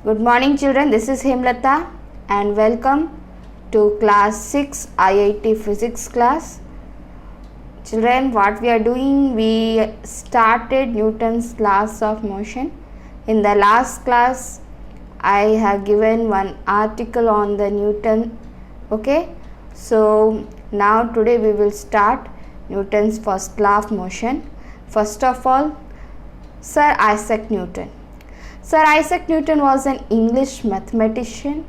Good morning children, this is Hemlata and welcome to class 6 IIT physics class. Children, what we are doing, we started Newton's laws of motion. In the last class, I have given one article on the Newton. Okay, so now today we will start Newton's first law of motion. First of all, Sir Isaac Newton. Sir Isaac Newton was an English mathematician,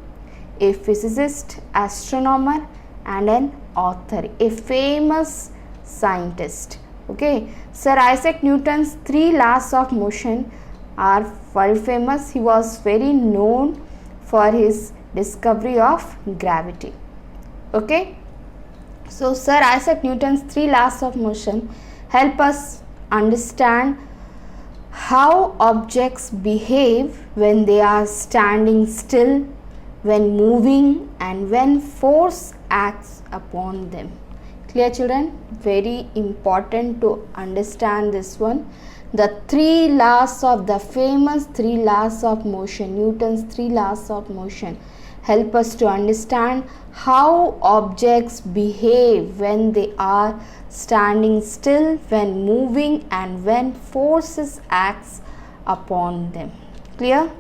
a physicist, astronomer and an author, a famous scientist. Okay, Sir Isaac Newton's 3 laws of motion are world famous. He was very known for his discovery of gravity. Okay, so Sir Isaac Newton's 3 laws of motion help us understand how objects behave when they are standing still, when moving and when force acts upon them. Clear children? Very important to understand this one. The 3 laws of the famous 3 laws of motion, Newton's 3 laws of motion, help us to understand how objects behave when they are standing still, when moving and when forces acts upon them. Clear?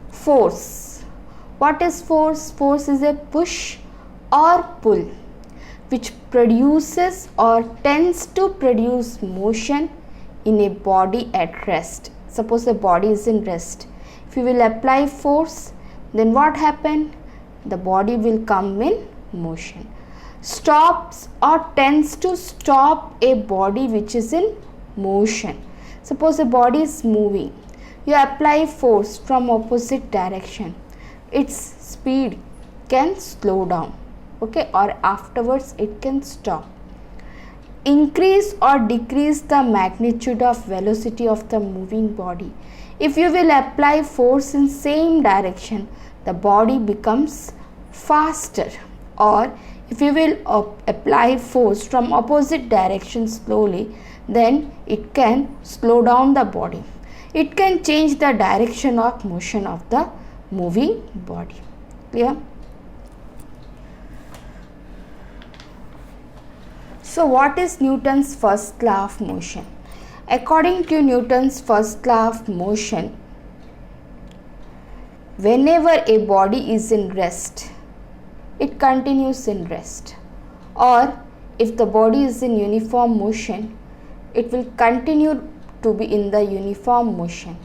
Force. What is force? Force is a push or pull which produces or tends to produce motion in a body at rest. Suppose the body is in rest. If you will apply force, then what happen? The body will come in motion. Stops or tends to stop a body which is in motion. Suppose a body is moving. You apply force from opposite direction. Its speed can slow down. Okay, or afterwards it can stop. Increase or decrease the magnitude of velocity of the moving body. If you will apply force in same direction, the body becomes faster. Or if you will apply force from opposite direction slowly, then it can slow down the body. It can change the direction of motion of the moving body. Clear? So what is Newton's first law of motion? According to Newton's first law of motion, whenever a body is in rest, it continues in rest. Or if the body is in uniform motion, it will continue to be in the uniform motion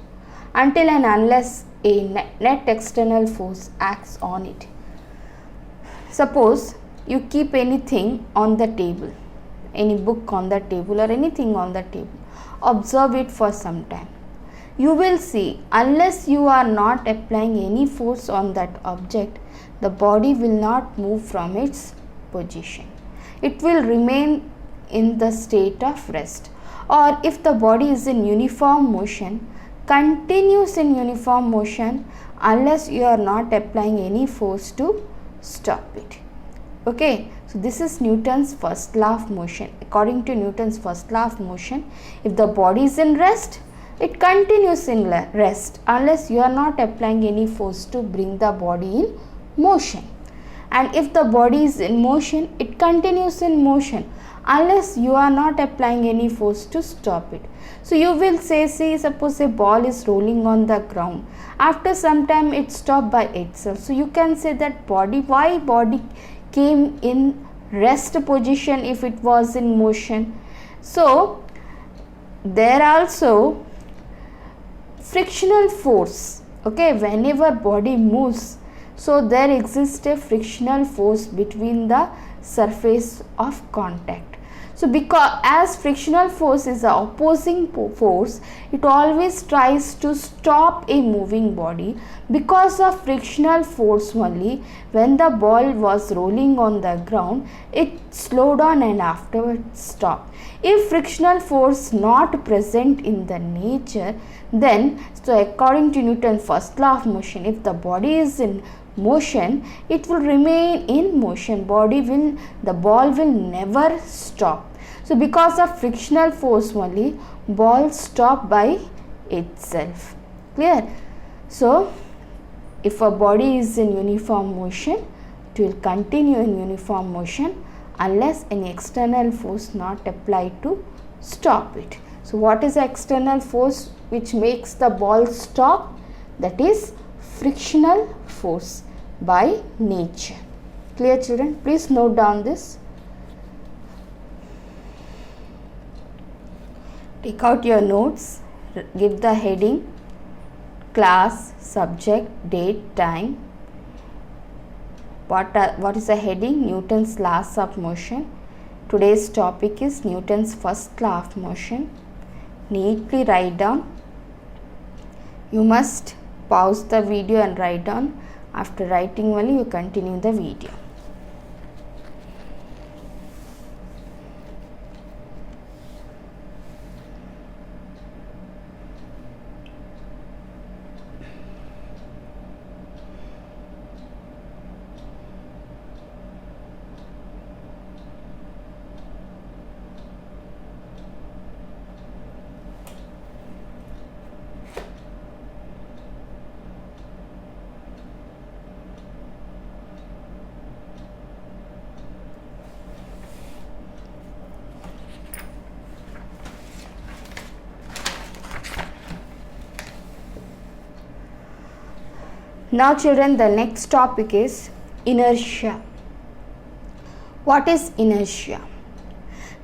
until and unless a net external force acts on it. Suppose you keep anything on the table, any book on the table or anything on the table. Observe it for some time. You will see, unless you are not applying any force on that object, the body will not move from its position. It will remain in the state of rest. Or if the body is in uniform motion, continues in uniform motion unless you are not applying any force to stop it. Okay, so this is Newton's first law of motion. According to Newton's first law of motion, if the body is in rest, it continues in rest unless you are not applying any force to bring the body in motion. And if the body is in motion, it continues in motion unless you are not applying any force to stop it. So you will say, suppose a ball is rolling on the ground. After some time it stopped by itself. So you can say that why body came in rest position if it was in motion. So there also frictional force. Okay, whenever body moves, so there exists a frictional force between the surface of contact. So because as frictional force is the opposing force, it always tries to stop a moving body. Because of frictional force only, when the ball was rolling on the ground, it slowed down and afterwards stopped. If frictional force not present in the nature, then so according to Newton's first law of motion, if the body is in motion, it will remain in motion. The ball will never stop. So because of frictional force only, ball stop by itself. Clear? So if a body is in uniform motion, it will continue in uniform motion unless any external force not applied to stop it. So what is the external force which makes the ball stop? That is frictional force by nature. Clear, children? Please note down this. Take out your notes, give the heading, class, subject, date, time. What is the heading? Newton's laws of motion. Today's topic is Newton's first law of motion. Neatly write down. You must pause the video and write down. After writing only you continue the video. Now children, the next topic is inertia. What is inertia?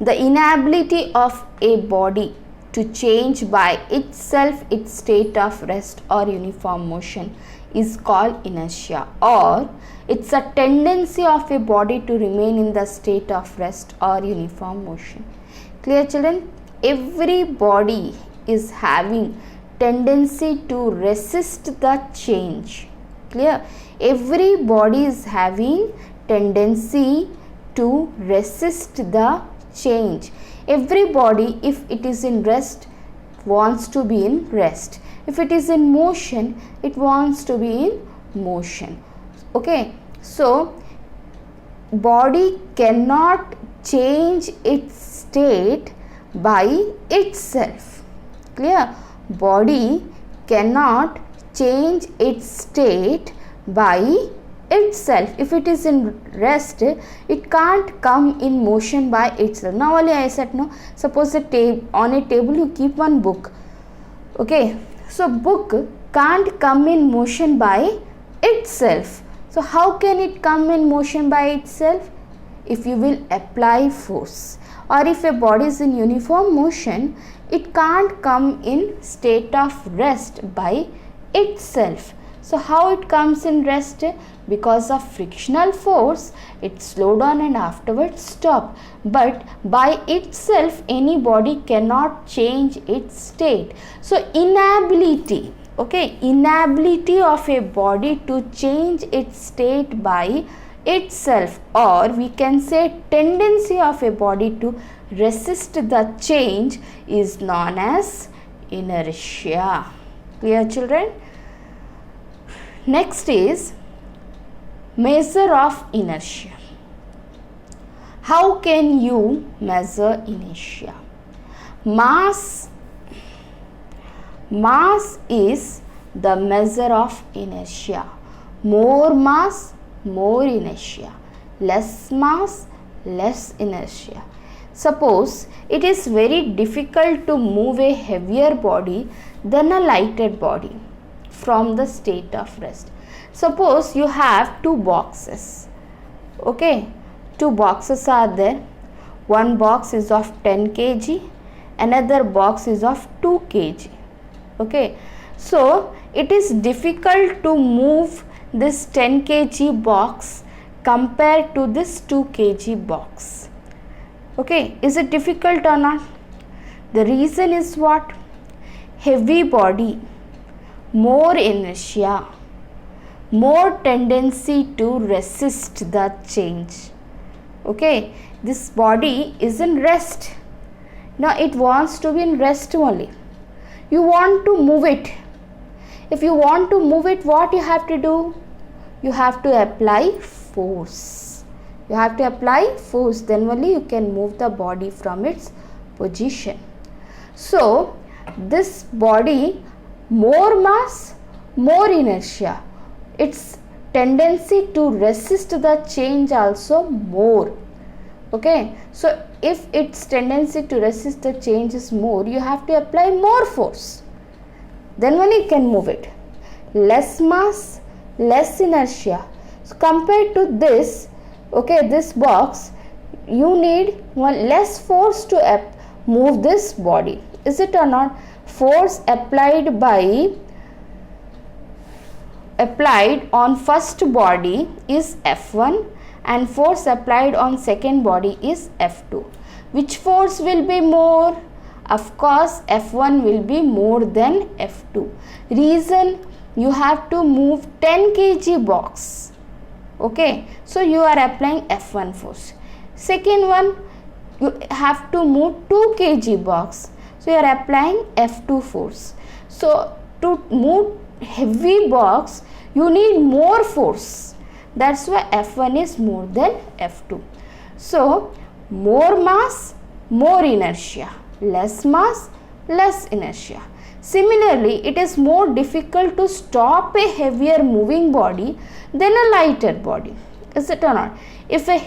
The inability of a body to change by itself its state of rest or uniform motion is called inertia, or it's a tendency of a body to remain in the state of rest or uniform motion. Clear, children? Every body is having tendency to resist the change. Clear? Every body is having tendency to resist the change. Every body, if it is in rest, wants to be in rest. If it is in motion, it wants to be in motion. Okay, so body cannot change its state by itself. Clear? Body cannot change its state by itself. If it is in rest, it can't come in motion by itself. Now only I said no. Suppose on a table you keep one book. Okay, so book can't come in motion by itself. So how can it come in motion by itself? If you will apply force, or if a body is in uniform motion, it can't come in state of rest by itself. So how it comes in rest? Because of frictional force, it slow down and afterwards stop. But by itself, any body cannot change its state. So inability, okay, inability of a body to change its state by itself, or we can say tendency of a body to resist the change, is known as inertia. Clear, children? Next is measure of inertia. How can you measure inertia? Mass is the measure of inertia. More mass, more inertia. Less mass, less inertia. Suppose it is very difficult to move a heavier body than a lighter body from the state of rest. Suppose you have two boxes. Okay, two boxes are there. One box is of 10 kg, another box is of 2 kg. Okay, so it is difficult to move this 10 kg box compared to this 2 kg box. Okay, is it difficult or not? The reason is what? Heavy body, more inertia, more tendency to resist the change. Okay, this body is in rest. Now it wants to be in rest only. You want to move it. If you want to move it, what you have to do? You have to apply force. You have to apply force, then only you can move the body from its position. So this body more mass, more inertia. Its tendency to resist the change also more. Okay, so if its tendency to resist the change is more, you have to apply more force. Then only you can move it. Less mass, less inertia. So compared to this, okay, this box, you need one less force to move this body. Is it or not? Force applied on first body is F1 and force applied on second body is F2. Which force will be more? Of course, F1 will be more than F2. Reason, you have to move 10 kg box. Okay, so you are applying F1 force. Second one, you have to move 2 kg box. So you are applying F2 force. So to move heavy box, you need more force. That's why F1 is more than F2. So more mass, more inertia. Less mass, less inertia. Similarly, it is more difficult to stop a heavier moving body than a lighter body. Is it or not? If a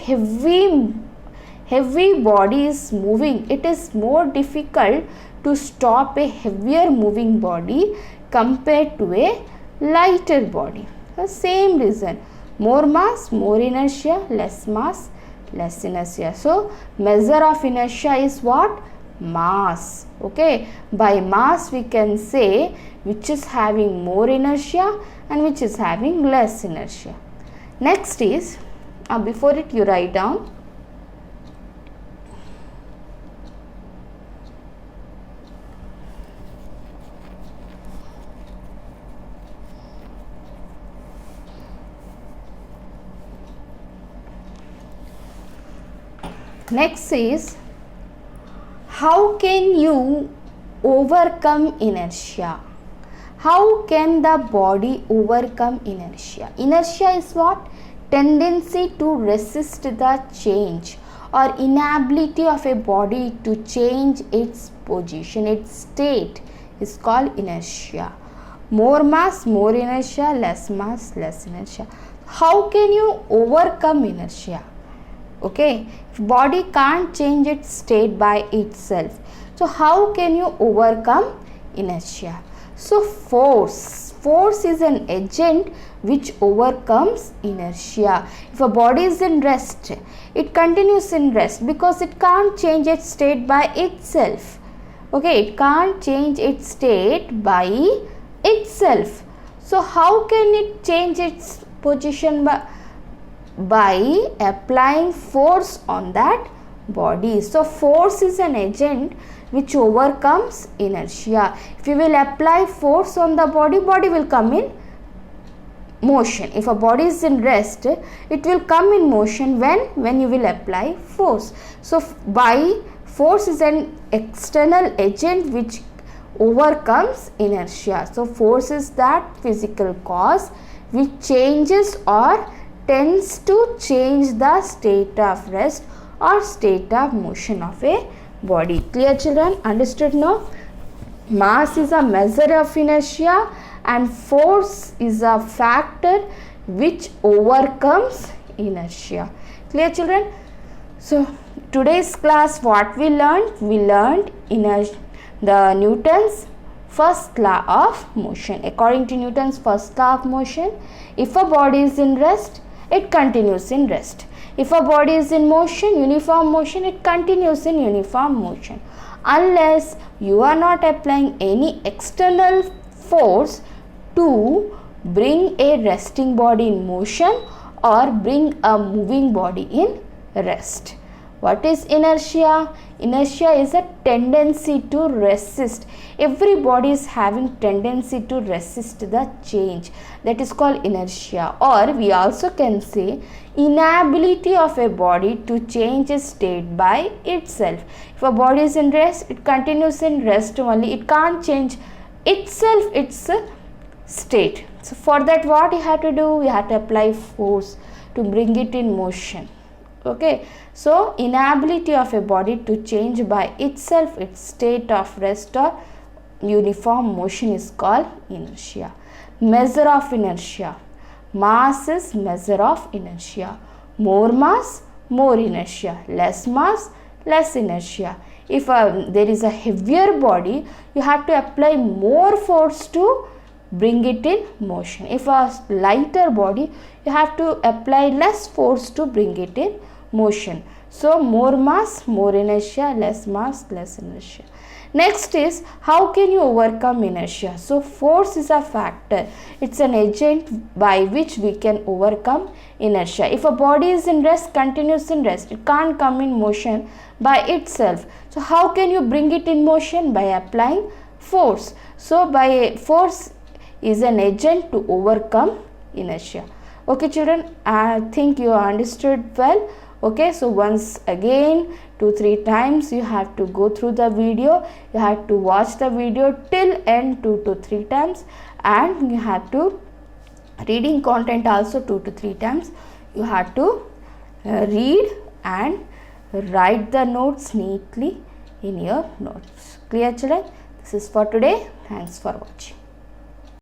heavy body is moving, it is more difficult to stop a heavier moving body compared to a lighter body. The same reason, more mass, more inertia, less mass, less inertia. So measure of inertia is what? Mass. Okay, by mass we can say which is having more inertia and which is having less inertia. Next is, before it you write down, next is, how can you overcome inertia? How can the body overcome inertia? Inertia is what? Tendency to resist the change or inability of a body to change its position, its state is called inertia. More mass, more inertia, less mass, less inertia. How can you overcome inertia? Okay, body can't change its state by itself. So how can you overcome inertia? So force is an agent which overcomes inertia. If a body is in rest, it continues in rest because it can't change its state by itself. Okay, it can't change its state by itself. So how can it change its position by applying force on that body? So force is an agent which overcomes inertia. If you will apply force on the body, body will come in motion. If a body is in rest, it will come in motion when you will apply force. So by force is an external agent which overcomes inertia. So force is that physical cause which changes or tends to change the state of rest or state of motion of a body. Clear children? Understood now? Mass is a measure of inertia and force is a factor which overcomes inertia. Clear children? So today's class what we learned? We learned the Newton's first law of motion. According to Newton's first law of motion, if a body is in rest, it continues in rest. If a body is in motion, uniform motion, it continues in uniform motion. Unless you are not applying any external force to bring a resting body in motion or bring a moving body in rest. What is inertia? Inertia is a tendency to resist. Every body is having tendency to resist the change. That is called inertia. Or we also can say inability of a body to change its state by itself. If a body is in rest, it continues in rest only. It can't change itself its state. So for that what you have to do? You have to apply force to bring it in motion. Okay, so inability of a body to change by itself its state of rest or uniform motion is called inertia. Measure of inertia. Mass is measure of inertia. More mass, more inertia. Less mass, less inertia. If there is a heavier body, you have to apply more force to bring it in motion. If a lighter body, you have to apply less force to bring it in motion. So more mass, more inertia, less mass, less inertia. Next is, how can you overcome inertia? So force is a factor. It's an agent by which we can overcome inertia. If a body is in rest, continuous in rest, it can't come in motion by itself. So how can you bring it in motion? By applying force. So by force is an agent to overcome inertia. Okay children, I think you understood well. Okay, so once again 2-3 times you have to go through the video. You have to watch the video till end 2 to 3 times, and you have to reading content also 2 to 3 times. You have to read and write the notes neatly in your notes. Clear children? This is for today. Thanks for watching.